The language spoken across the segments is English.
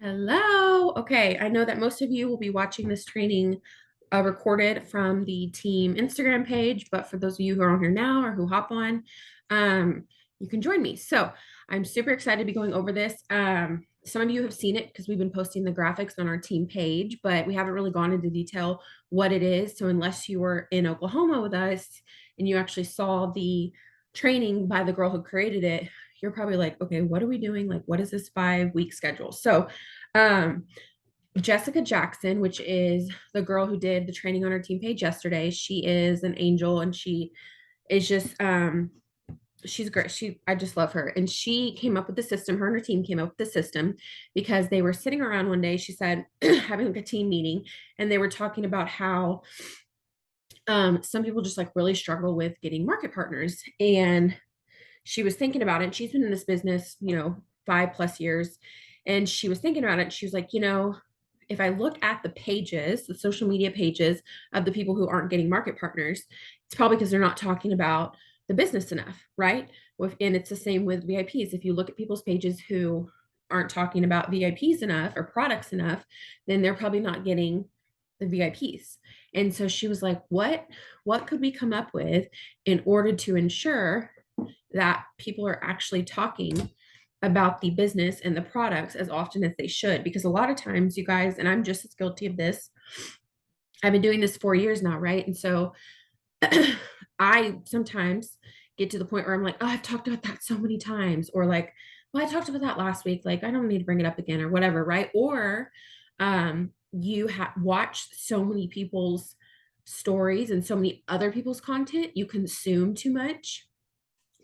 Hello. Okay, I know that most of you will be watching this training recorded from the team Instagram page, but for those of you who are on here now or who hop on, um, you can join me. So I'm super excited to be going over this. Some of you have seen it because we've been posting the graphics on our team page, but we haven't really gone into detail what it is. So unless you were in Oklahoma with us and you actually saw the training by the girl who created it, you're probably like, okay, what are we doing? Like, what is this 5 week schedule? So um, Jessica Jackson, which is the girl who did the training on our team page yesterday, she is an angel and she is just she's great. I just love her. And she came up with the system, her and her team came up with the system because they were sitting around one day, she said, having like a team meeting, and they were talking about how some people just like really struggle with getting market partners. And she was thinking about it. She's been in this business, 5+ years. And she was thinking about it. She was like, if I look at the pages, the social media pages of the people who aren't getting market partners, it's probably because they're not talking about the business enough, right? And it's the same with VIPs. If you look at people's pages who aren't talking about VIPs enough or products enough, then they're probably not getting the VIPs. And so she was like, what could we come up with in order to ensure that people are actually talking about the business and the products as often as they should? Because a lot of times, you guys, and I'm just as guilty of this, I've been doing this 4 years now, right? And so I sometimes get to the point where I'm like, oh, I've talked about that so many times, or like, well, I talked about that last week. Like, I don't need to bring it up again, or whatever, right? Or you have watched so many people's stories and so many other people's content, you consume too much,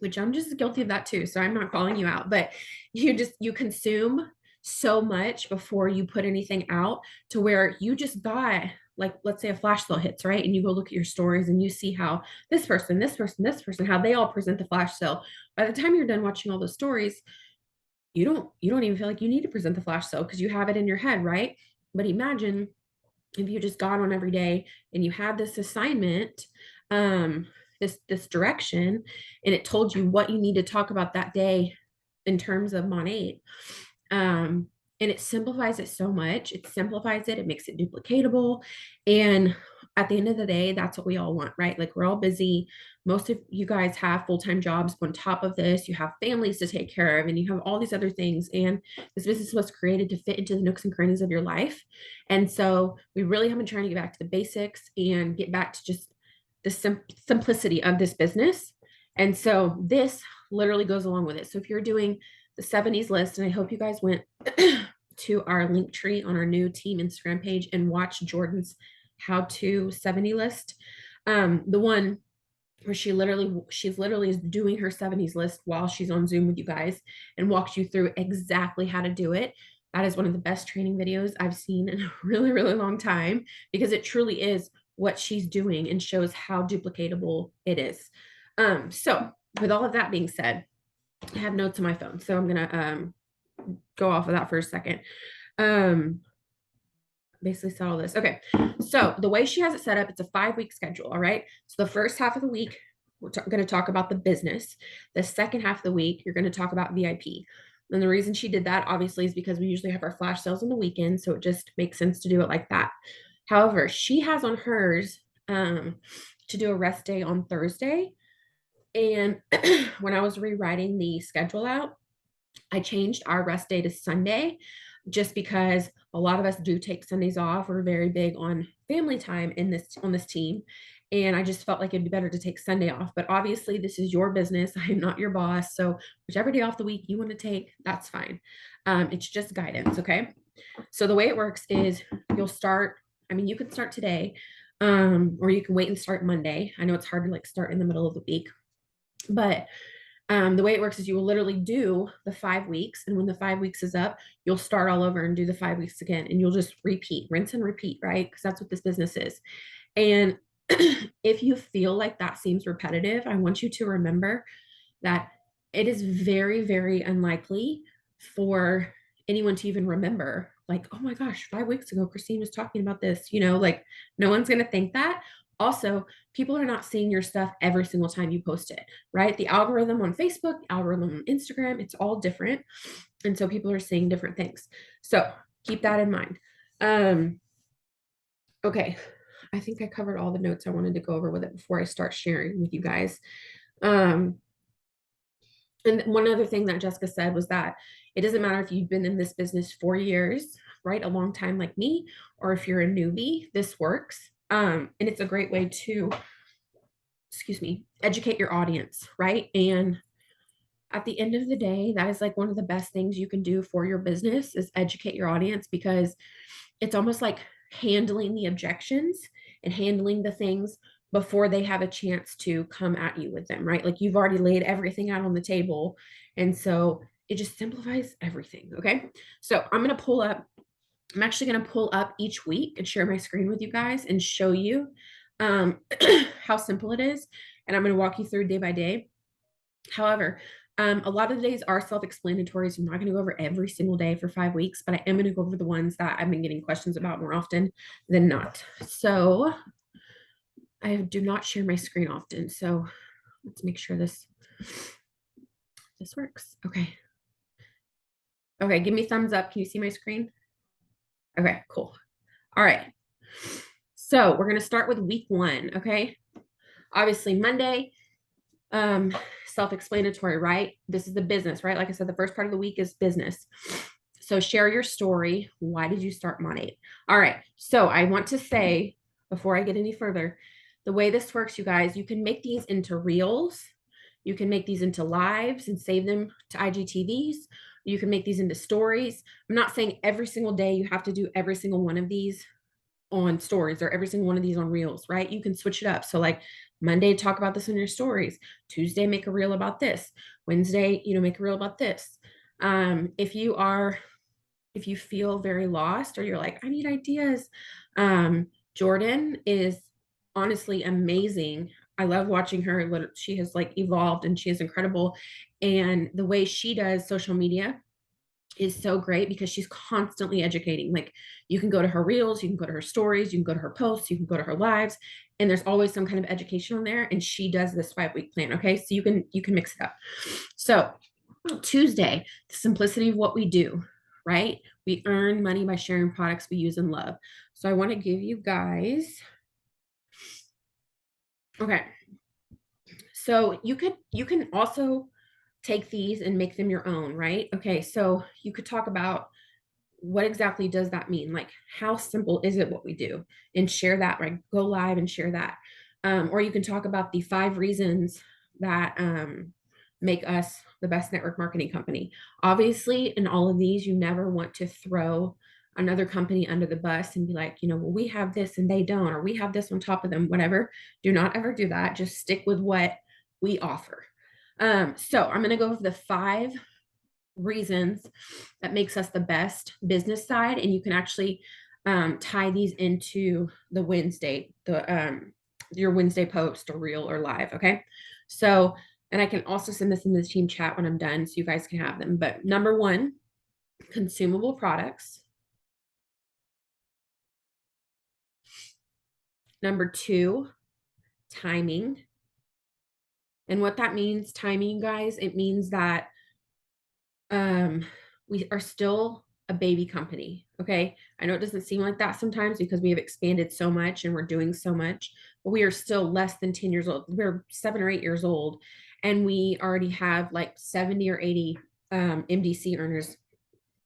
which I'm just guilty of that too. So I'm not calling you out, but you consume so much before you put anything out to where you just got, like, let's say a flash sale hits, right? And you go look at your stories and you see how this person, how they all present the flash sale. By the time you're done watching all those stories, you don't even feel like you need to present the flash sale because you have it in your head, right? But imagine if you just got on every day and you had this assignment, this direction, and it told you what you need to talk about that day in terms of Monat. um and it simplifies it so much. It simplifies it, it makes it duplicatable. And at the end of the day, that's what we all want, right? Like, we're all busy. Most of you guys have full-time jobs. On top of this, you have families to take care of, and you have all these other things. And this business was created to fit into the nooks and crannies of your life. And so we really have been trying to get back to the basics and get back to just the simplicity of this business. And so this literally goes along with it. So if you're doing the 70s list, and I hope you guys went to our link tree on our new team Instagram page and watched Jordan's how to 70 list. The one where she's literally is doing her 70s list while she's on Zoom with you guys and walks you through exactly how to do it. That is one of the best training videos I've seen in a really, really long time, because it truly is what she's doing and shows how duplicatable it is. So with all of that being said, I have notes on my phone, so I'm gonna go off of that for a second. Um, basically said all this. Okay, so the way she has it set up, it's a 5 week schedule. All right. So the first half of the week, we're going to talk about the business. The second half of the week, you're going to talk about VIP. And the reason she did that, obviously, is because we usually have our flash sales on the weekend, so it just makes sense to do it like that. However, she has on hers to do a rest day on Thursday. And when I was rewriting the schedule out, I changed our rest day to Sunday, just because a lot of us do take Sundays off. We're very big on family time on this team. And I just felt like it'd be better to take Sunday off. But obviously, this is your business. I am not your boss. So whichever day off the week you want to take, that's fine. It's just guidance. Okay. So the way it works is you'll start, I mean, you can start today, or you can wait and start Monday. I know it's hard to like start in the middle of the week, but the way it works is you will literally do the 5 weeks. And when the 5 weeks is up, you'll start all over and do the 5 weeks again. And you'll just repeat, rinse and repeat, right? Because that's what this business is. And if you feel like that seems repetitive, I want you to remember that it is very, very unlikely for anyone to even remember, like, oh my gosh, 5 weeks ago, Christine was talking about this, like, no one's going to think that. Also, people are not seeing your stuff every single time you post it, right? The algorithm on Facebook, the algorithm on Instagram, it's all different. And so people are seeing different things. So keep that in mind. Okay, I think I covered all the notes I wanted to go over with it before I start sharing with you guys. Um, and one other thing that Jessica said was that it doesn't matter if you've been in this business 4 years, right? A long time like me, or if you're a newbie, this works. And it's a great way to, excuse me, educate your audience, right? And at the end of the day, that is like one of the best things you can do for your business is educate your audience, because it's almost like handling the objections and handling the things before they have a chance to come at you with them, right? Like you've already laid everything out on the table. And so it just simplifies everything. Okay. So I'm actually going to pull up each week and share my screen with you guys and show you um, how simple it is. And I'm going to walk you through day by day. However, a lot of the days are self-explanatory, so I'm not going to go over every single day for 5 weeks, but I am going to go over the ones that I've been getting questions about more often than not. So I do not share my screen often, so let's make sure this works. Okay. Okay, give me thumbs up. Can you see my screen? Okay, cool. All right. So we're going to start with week 1, okay? Obviously, Monday, self-explanatory, right? This is the business, right? Like I said, the first part of the week is business. So share your story. Why did you start Monat? All right. So I want to say, before I get any further, the way this works, you guys, you can make these into reels. You can make these into lives and save them to IGTVs. You can make these into stories. I'm not saying every single day you have to do every single one of these on stories or every single one of these on reels, right? You can switch it up. So like Monday, talk about this in your stories. Tuesday, make a reel about this. Wednesday, make a reel about this. If you feel very lost or you're like, I need ideas, Jordan is honestly amazing. I love watching her. She has like evolved and she is incredible. And the way she does social media is so great because she's constantly educating. Like you can go to her reels, you can go to her stories, you can go to her posts, you can go to her lives, and there's always some kind of education on there. And she does this 5-week plan. Okay. So you can mix it up. So Tuesday, the simplicity of what we do, right? We earn money by sharing products we use and love. So I want to give you guys, okay. So you can also take these and make them your own, right? Okay. So you could talk about what exactly does that mean? Like, how simple is it what we do? And share that, right? Go live and share that. Or you can talk about the 5 reasons that make us the best network marketing company. Obviously, in all of these, you never want to throw another company under the bus and be like, well, we have this and they don't, or we have this on top of them, whatever. Do not ever do that. Just stick with what we offer. So I'm going to go over the 5 reasons that makes us the best business side, and you can actually tie these into the your Wednesday post or reel or live. Okay. So, and I can also send this in the team chat when I'm done so you guys can have them. But number 1, consumable products. Number 2, timing. And what that means, timing, guys, it means that we are still a baby company. Okay. I know it doesn't seem like that sometimes because we have expanded so much and we're doing so much, but we are still less than 10 years old. We're 7 or 8 years old, and we already have like 70 or 80 MDC earners,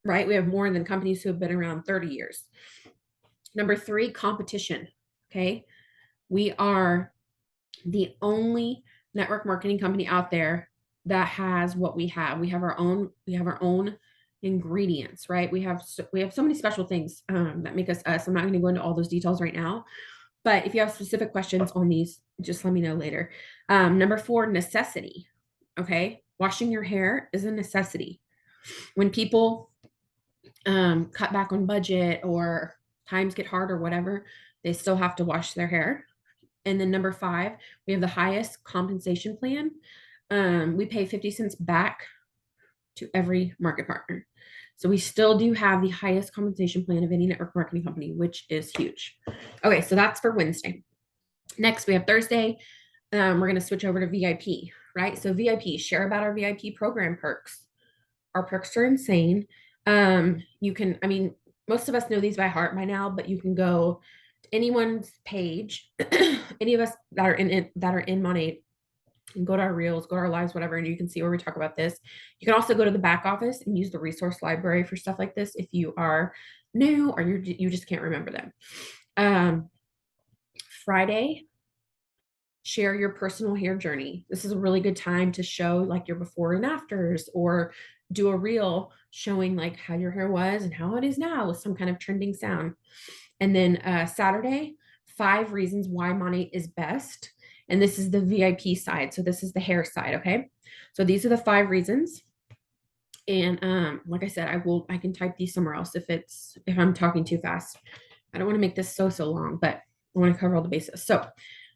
right? We have more than companies who have been around 30 years. Number 3, competition. Okay. We are the only network marketing company out there that has what we have. We have our own ingredients, right? We have so many special things that make us us. I'm not going to go into all those details right now, but if you have specific questions on these, just let me know later. Number 4, necessity. Okay. Washing your hair is a necessity. When people cut back on budget or times get hard or whatever, they still have to wash their hair. And then number 5, we have the highest compensation plan. We pay 50 cents back to every market partner. So we still do have the highest compensation plan of any network marketing company, which is huge. Okay, so that's for Wednesday. Next, we have Thursday. We're going to switch over to VIP, right? So VIP, share about our VIP program perks. Our perks are insane. You can, I mean, most of us know these by heart by now, but you can go to anyone's page, any of us that are in it, that are in Monat, and go to our reels, go to our lives, whatever, and you can see where we talk about this. You can also go to the back office and use the resource library for stuff like this if you are new or you just can't remember them. Friday, share your personal hair journey. This is a really good time to show like your before and afters, or do a reel showing like how your hair was and how it is now with some kind of trending sound. And then Saturday, 5 reasons why Monat is best. And this is the VIP side. So this is the hair side. Okay. So these are the 5 reasons. And like I said, I can type these somewhere else if I'm talking too fast. I don't want to make this so long, but I want to cover all the bases. So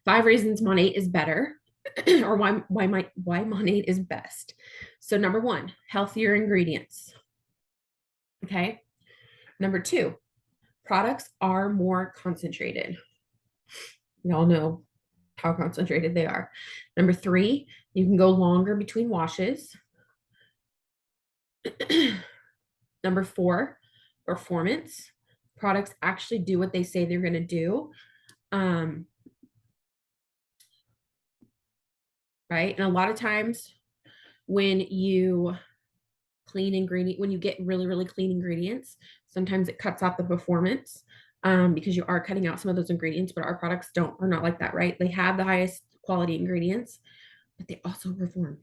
5 reasons Monat is better, or why Monat is best. So number 1, healthier ingredients. Okay. Number 2, products are more concentrated. We all know how concentrated they are. Number 3, you can go longer between washes. Number 4, performance. Products actually do what they say they're going to do. Right. And a lot of times when you when you get really, really clean ingredients, sometimes it cuts out the performance because you are cutting out some of those ingredients, but our products are not like that, right? They have the highest quality ingredients, but they also perform.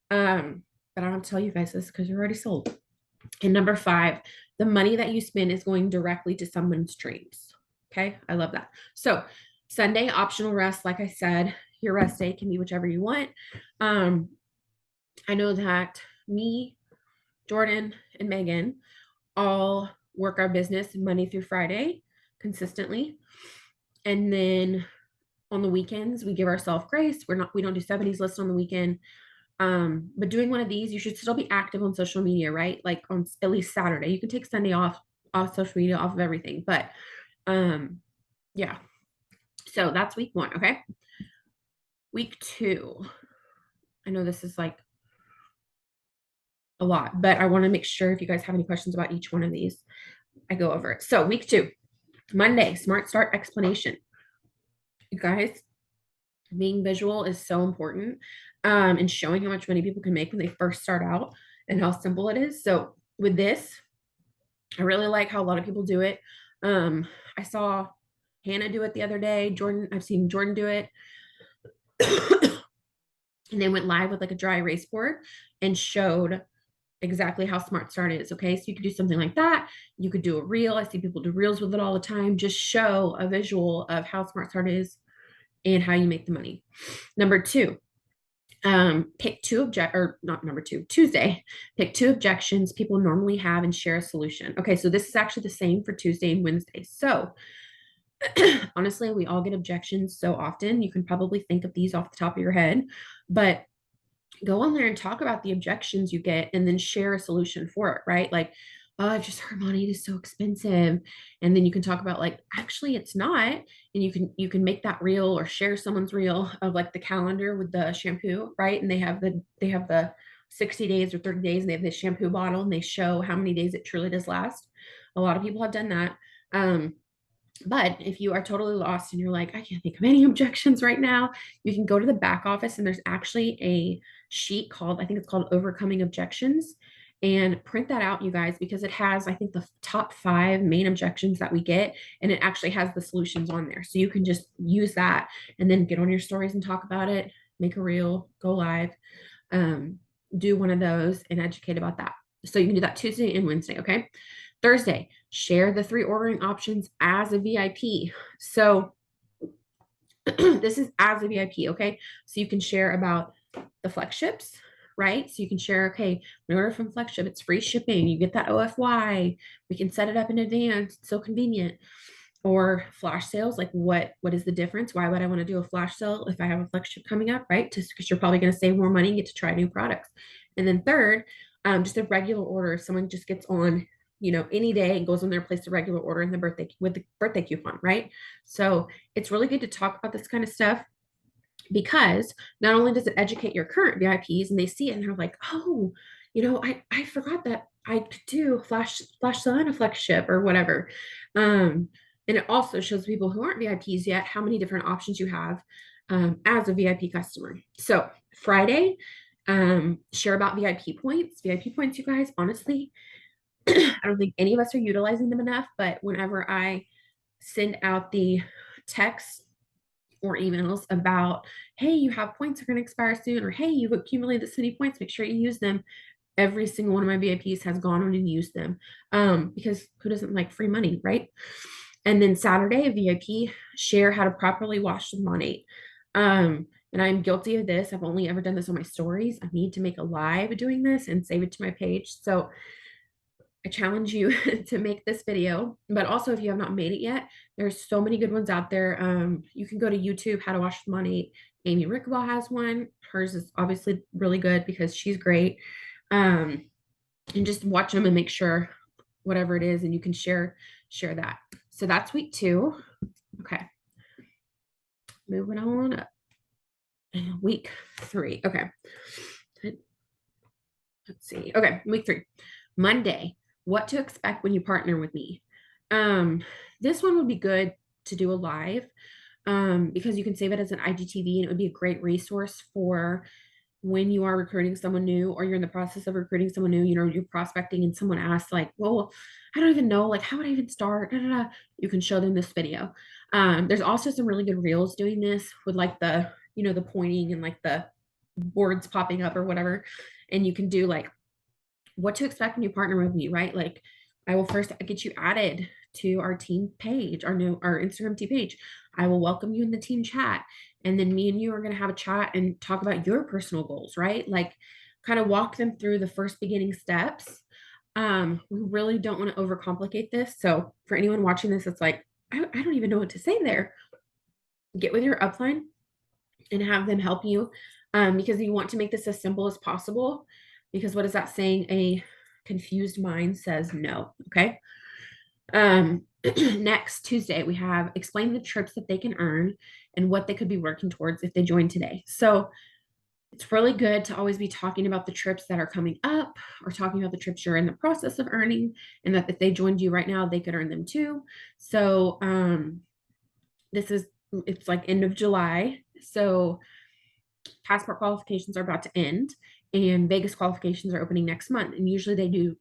But I don't have to tell you guys this because you're already sold. And number 5, the money that you spend is going directly to someone's dreams. Okay. I love that. So Sunday, optional rest. Like I said, your rest day can be whichever you want. I know that me, Jordan, and Megan all work our business Monday through Friday consistently. And then on the weekends, we give ourselves grace. We don't do 70s list on the weekend. But doing one of these, you should still be active on social media, right? Like on at least Saturday. You can take Sunday off social media, off of everything. But yeah. So that's week 1, okay? Week 2. I know this is like a lot, but I want to make sure if you guys have any questions about each one of these, I go over it. So week 2, Monday, Smart Start explanation. You guys, being visual is so important, and showing how much money people can make when they first start out and how simple it is. So with this, I really like how a lot of people do it. I saw Hannah do it the other day. I've seen Jordan do it. And they went live with like a dry erase board and showed exactly how Smart Start is. Okay. So you could do something like that. You could do a reel. I see people do reels with it all the time. Just show a visual of how Smart Start is and how you make the money. Number 2, pick 2 or not number 2, Tuesday, pick 2 objections people normally have and share a solution. Okay. So this is actually the same for Tuesday and Wednesday. So honestly, we all get objections so often. You can probably think of these off the top of your head, but go on there and talk about the objections you get and then share a solution for it, right? Like, oh, I've just heard money is so expensive. And then you can talk about like, actually it's not. And you can make that reel or share someone's reel of like the calendar with the shampoo, right? And they have the 60 days or 30 days and they have this shampoo bottle and they show how many days it truly does last. A lot of people have done that. But if you are totally lost and you're like, I can't think of any objections right now, you can go to the back office and there's actually a sheet called, I think it's called Overcoming Objections. And print that out, you guys, because it has, I think, the top 5 main objections that we get. And it actually has the solutions on there. So you can just use that and then get on your stories and talk about it, make a reel, go live, do one of those and educate about that. So you can do that Tuesday and Wednesday, okay? Thursday, share the 3 ordering options as a VIP. So this is as a VIP, okay? So you can share about the FlexShips, right? So you can share, okay, when you order from FlexShip, it's free shipping. You get that OFY. We can set it up in advance. It's so convenient. Or flash sales, like what is the difference? Why would I want to do a flash sale if I have a FlexShip coming up, right? Just because you're probably going to save more money and get to try new products. And then third, just a regular order. If someone just gets on any day and goes on there, place a regular order in the birthday with the birthday coupon, right? So it's really good to talk about this kind of stuff because not only does it educate your current VIPs and they see it and they're like, oh, I forgot that I could do flash sale and a flex ship or whatever. And it also shows people who aren't VIPs yet how many different options you have as a VIP customer. So Friday, share about VIP points. VIP points, you guys, honestly, I don't think any of us are utilizing them enough, but whenever I send out the text or emails about, hey, you have points are going to expire soon, or hey, you've accumulated this many points, make sure you use them. Every single one of my VIPs has gone on and used them because who doesn't like free money, right? And then Saturday, a VIP share how to properly wash the Monat. And I'm guilty of this. I've only ever done this on my stories. I need to make a live doing this and save it to my page. So I challenge you to make this video, but also if you have not made it yet, there's so many good ones out there. You can go to YouTube, How to Wash the Monat. Amy Rickaball has one. Hers is obviously really good because she's great. And just watch them and make sure whatever it is, and you can share that. So that's week 2. Okay. Moving on up. Week 3. Okay. Let's see. Okay, week 3. Monday, what to expect when you partner with me. This one would be good to do a live because you can save it as an IGTV and it would be a great resource for when you are recruiting someone new or you're in the process of recruiting someone new, you're prospecting and someone asks like, well, I don't even know, like, how would I even start? Da, da, da. You can show them this video. There's also some really good reels doing this with like the, the pointing and like the boards popping up or whatever. And you can do like what to expect when you partner with me, right? Like I will first get you added to our team page, our Instagram team page. I will welcome you in the team chat. And then me and you are going to have a chat and talk about your personal goals, right? Like kind of walk them through the first beginning steps. We really don't want to overcomplicate this. So for anyone watching this, it's like, I don't even know what to say there. Get with your upline and have them help you because you want to make this as simple as possible. Because what is that saying? A confused mind says no. Okay. Next Tuesday, we have explain the trips that they can earn and what they could be working towards if they join today. So it's really good to always be talking about the trips that are coming up or talking about the trips you're in the process of earning and that if they joined you right now, they could earn them too. So it's like end of July. So passport qualifications are about to end and Vegas qualifications are opening next month. And usually they do,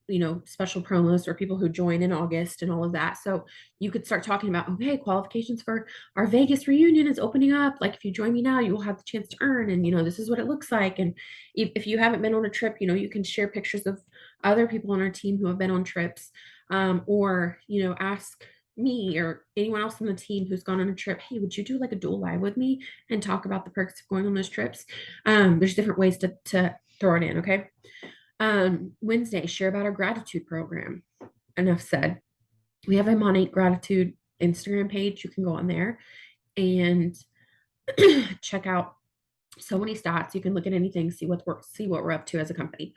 special promos for people who join in August and all of that. So you could start talking about, okay, qualifications for our Vegas reunion is opening up. Like if you join me now, you will have the chance to earn. And, this is what it looks like. And if you haven't been on a trip, you can share pictures of other people on our team who have been on trips or, ask me or anyone else on the team who's gone on a trip, hey, would you do like a dual live with me and talk about the perks of going on those trips? There's different ways to throw it in. Okay. Wednesday, share about our gratitude program. Enough said. We have a Monat gratitude Instagram page. You can go on there and check out so many stats. You can look at anything, see what we're up to as a company.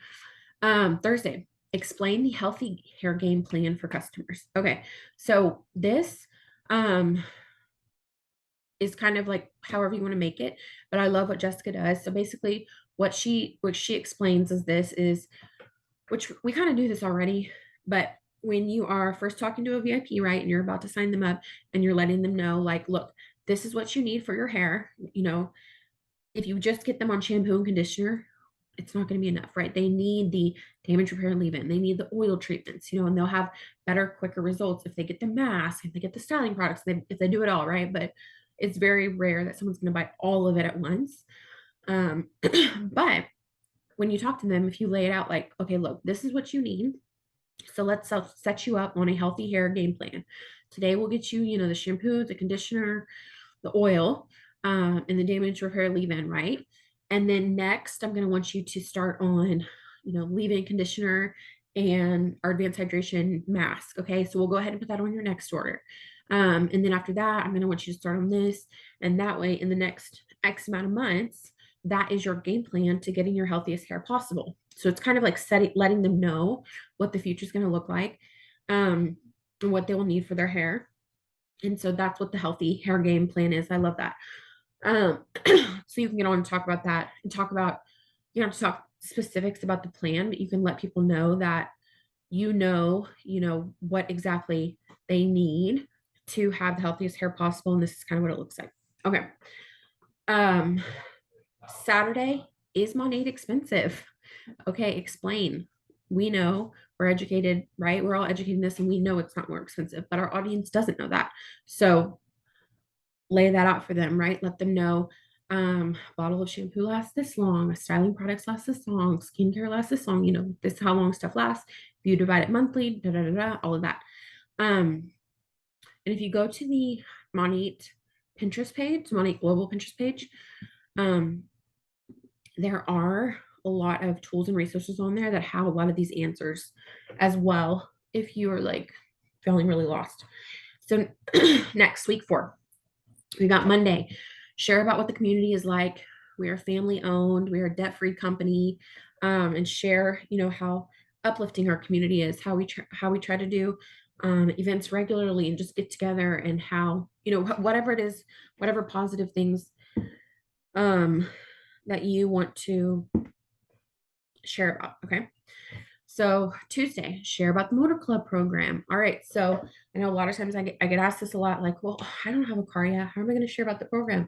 Thursday, explain the healthy hair game plan for customers. Okay, so this is kind of like however you want to make it, but I love what Jessica does. So basically what she explains is which we kind of do this already, but when you are first talking to a VIP, right, and you're about to sign them up and you're letting them know, like, look, this is what you need for your hair. If you just get them on shampoo and conditioner, it's not going to be enough, right? They need the damage repair and leave-in. They need the oil treatments, and they'll have better, quicker results if they get the mask, if they get the styling products, if they do it all, right? But it's very rare that someone's going to buy all of it at once. But when you talk to them, if you lay it out like, okay, look, this is what you need. So let's set you up on a healthy hair game plan. Today we'll get you, the shampoo, the conditioner, the oil, and the damage repair leave-in, right? And then next, I'm going to want you to start on, leave-in conditioner and our advanced hydration mask. Okay, so we'll go ahead and put that on your next order. And then after that, I'm going to want you to start on this. And that way, in the next X amount of months, that is your game plan to getting your healthiest hair possible. So it's kind of like letting them know what the future is going to look like. um, and what they will need for their hair. And so that's what the healthy hair game plan is. I love that. So you can get on and talk about that and talk about, you don't have to talk specifics about the plan, but you can let people know that what exactly they need to have the healthiest hair possible. And this is kind of what it looks like. Okay. Um, Saturday, is Monade expensive? Okay, explain. We know, we're educated, right? We're all educated in this and we know it's not more expensive, but our audience doesn't know that. So lay that out for them, right? Let them know bottle of shampoo lasts this long, styling products last this long, skincare lasts this long, this is how long stuff lasts. If you divide it monthly, all of that. And if you go to the Monat Pinterest page, Monat Global Pinterest page, um, there are a lot of tools and resources on there that have a lot of these answers as well if you are like feeling really lost. So next, week 4, we got Monday. Share about what the community is like. We are family owned. We are a debt-free company, and share, how uplifting our community is. How we try to do events regularly and just get together, and how whatever it is, whatever positive things um, that you want to share about. Okay. So Tuesday, share about the motor club program. All right. So I know a lot of times I get asked this a lot, like, well, I don't have a car yet. How am I going to share about the program?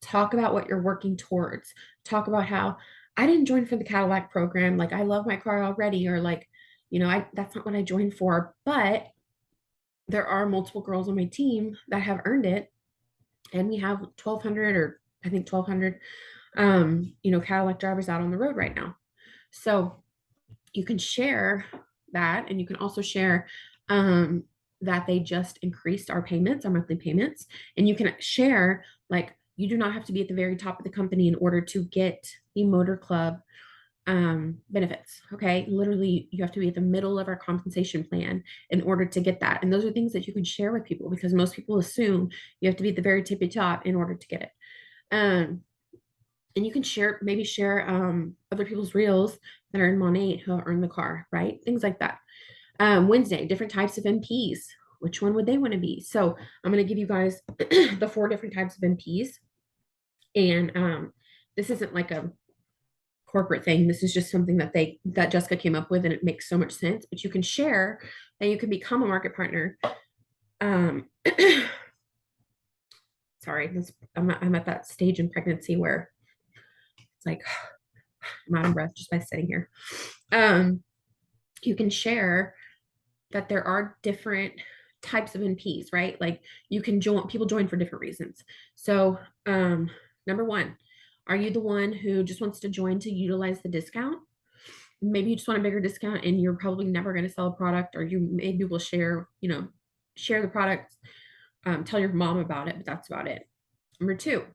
Talk about what you're working towards. Talk about how I didn't join for the Cadillac program. Like I love my car already, or like, that's not what I joined for. But there are multiple girls on my team that have earned it. And we have 1,200, or I think 1,200, Cadillac drivers out on the road right now. So you can share that, and you can also share that they just increased our payments, our monthly payments. And you can share, like, you do not have to be at the very top of the company in order to get the motor club benefits. Okay. Literally, you have to be at the middle of our compensation plan in order to get that. And those are things that you can share with people, because most people assume you have to be at the very tippy top in order to get it. Um, and you can maybe share other people's reels that are in Monat who earn the car, right? Things like that. Wednesday, different types of MPs. Which one would they want to be? So I'm going to give you guys the 4 different types of MPs. And this isn't like a corporate thing. This is just something that Jessica came up with, and it makes so much sense. But you can share that you can become a market partner. Sorry, I'm at that stage in pregnancy where it's like I'm out of breath just by sitting here. You can share that there are different types of NPs, right? Like you can people join for different reasons. So, number 1, are you the one who just wants to join to utilize the discount? Maybe you just want a bigger discount and you're probably never going to sell a product, or you maybe will share the product, tell your mom about it, but that's about it. Number 2,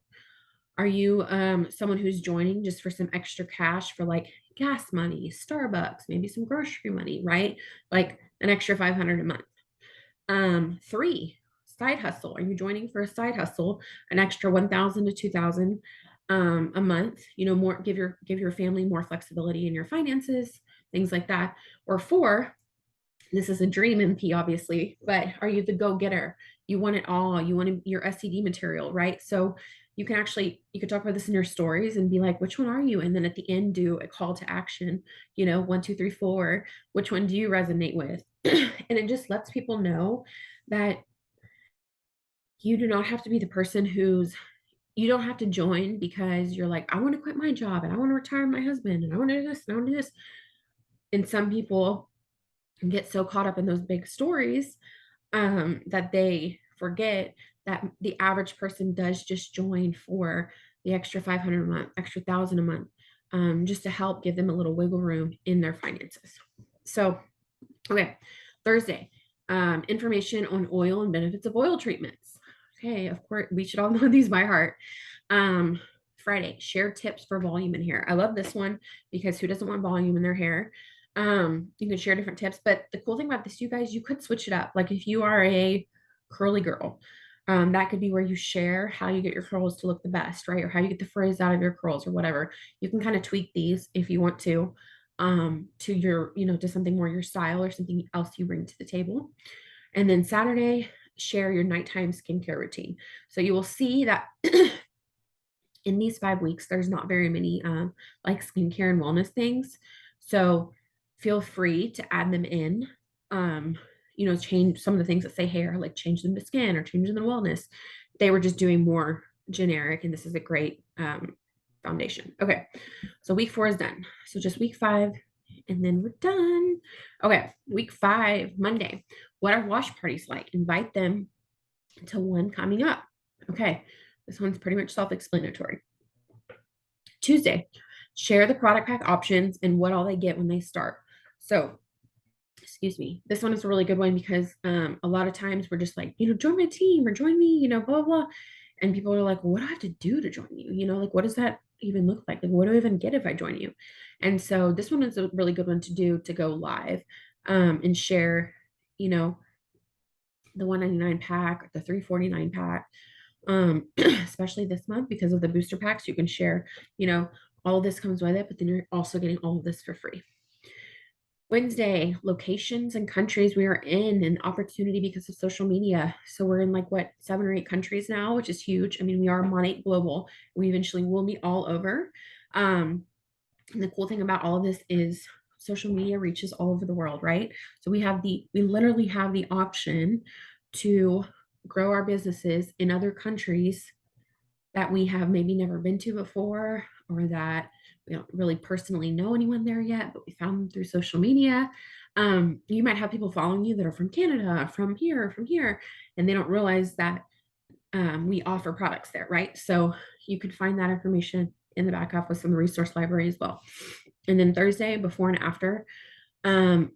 are you someone who's joining just for some extra cash for like gas money, Starbucks, maybe some grocery money, right? Like an extra $500 a month. 3, side hustle. Are you joining for a side hustle, an extra 1,000 to 2,000 a month? More, give your family more flexibility in your finances, things like that. Or 4, this is a dream MP, obviously, but are you the go-getter? You want it all. You want your SCD material, right? So you could talk about this in your stories and be like, which one are you? And then at the end, do a call to action, 1, 2, 3, 4, which one do you resonate with? And it just lets people know that you do not have to be the person you don't have to join because you're like, I want to quit my job and I want to retire my husband and I want to do this and I want to do this. And some people get so caught up in those big stories that they forget that the average person does just join for the extra 500 a month, extra 1,000 a month, just to help give them a little wiggle room in their finances. So, okay, Thursday, information on oil and benefits of oil treatments. Okay, of course, we should all know these by heart. Friday, share tips for volume in hair. I love this one because who doesn't want volume in their hair? You can share different tips, but the cool thing about this, you guys, you could switch it up. Like if you are a curly girl, that could be where you share how you get your curls to look the best, right? Or how you get the frizz out of your curls or whatever. You can kind of tweak these if you want to. to your, to something more your style or something else you bring to the table. And then Saturday, share your nighttime skincare routine. So you will see that in these 5 weeks, there's not very many like skincare and wellness things. So feel free to add them in. Um, change some of the things that say hair, like change them to skin or change them to wellness. They were just doing more generic, and this is a great foundation. Okay, so week 4 is done. So just week 5, and then we're done. Okay, week 5, Monday. What are wash parties like? Invite them to one coming up. Okay, this one's pretty much self-explanatory. Tuesday, share the product pack options and what all they get when they start. So, excuse me, this one is a really good one because a lot of times we're just like, join my team or join me, blah, blah. And people are like, well, what do I have to do to join you? Like, what does that even look like? Like, what do I even get if I join you? And so this one is a really good one to do to go live and share, you know, the 199 pack, the 349 pack, especially this month because of the booster packs. You can share, all of this comes with it, but then you're also getting all of this for free. Wednesday, locations and countries we are in and opportunity because of social media. So we're in like 7 or 8 countries now, which is huge. I mean, we are Monat Global. We eventually will be all over. And the cool thing about all of this is social media reaches all over the world, right? So we literally have the option to grow our businesses in other countries that we have maybe never been to before, or that we don't really personally know anyone there yet, but we found them through social media. You might have people following you that are from Canada, from here, and they don't realize that we offer products there, right? So you could find that information in the back office from the resource library as well. And then Thursday, before and after, in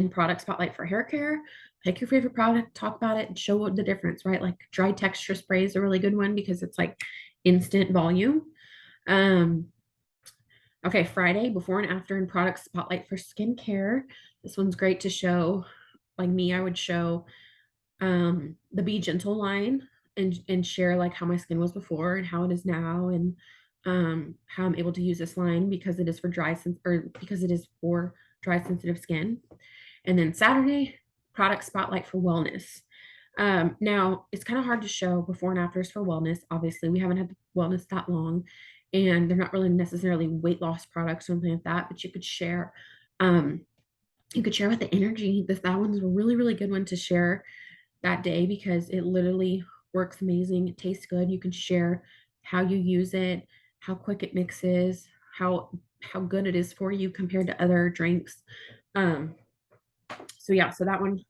product spotlight for hair care, pick your favorite product, talk about it, and show the difference, right? Like dry texture spray is a really good one because it's like instant volume. Okay, Friday, before and after in product spotlight for skincare. This one's great to show. Like me, I would show the Be Gentle line and share like how my skin was before and how it is now, and how I'm able to use this line because it is for because it is for dry sensitive skin. And then Saturday, product spotlight for wellness. Now it's kind of hard to show before and afters for wellness. Obviously, we haven't had wellness that long, and they're not really necessarily weight loss products or something like that. But you could share, with the energy. That one's a really, really good one to share that day because it literally works amazing. It tastes good. You can share how you use it, how quick it mixes, how good it is for you compared to other drinks. So yeah, so that one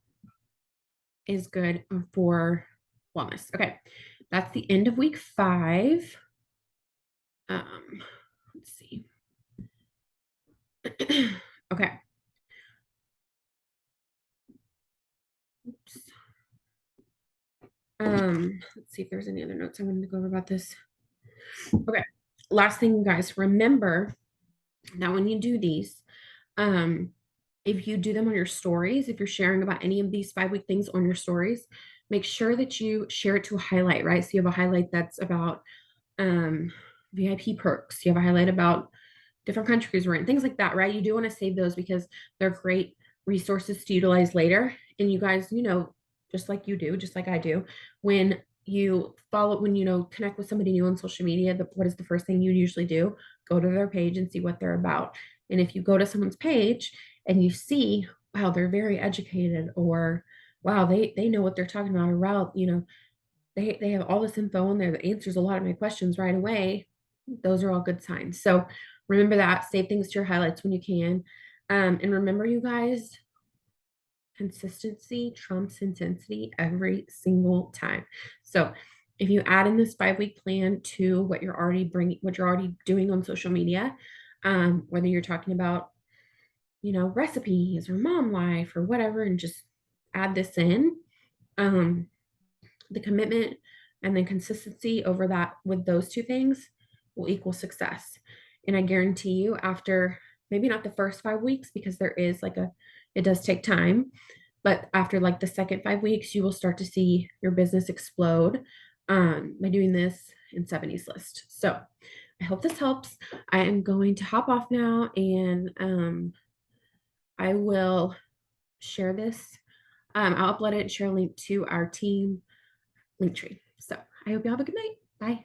is good for wellness. Okay, that's the end of week 5. Let's see. Okay. Oops. Let's see if there's any other notes I wanted to go over about this. Okay. Last thing, guys, remember that when you do these, if you do them on your stories, if you're sharing about any of these 5-week things on your stories, make sure that you share it to a highlight, right? So you have a highlight that's about VIP perks. You have a highlight about different countries we're in, things like that, right? You do want to save those because they're great resources to utilize later. And you guys, just like you do, just like I do, when you connect with somebody new on social media, what is the first thing you usually do? Go to their page and see what they're about. And if you go to someone's page and you see, wow, they're very educated, or wow, they know what they're talking about, or wow, they have all this info in there that answers a lot of my questions right away. Those are all good signs. So remember that, save things to your highlights when you can. And remember, you guys, consistency trumps intensity every single time. So if you add in this 5-week plan to what you're already doing on social media, whether you're talking about, recipes or mom life or whatever, and just add this in, the commitment and the consistency over that with those 2 things will equal success. And I guarantee you, after maybe not the first 5 weeks, because it does take time, but after like the second 5 weeks, you will start to see your business explode by doing this in 70s list. So I hope this helps. I am going to hop off now, and I will share this. I'll upload it and share a link to our team link tree. So I hope you have a good night. Bye.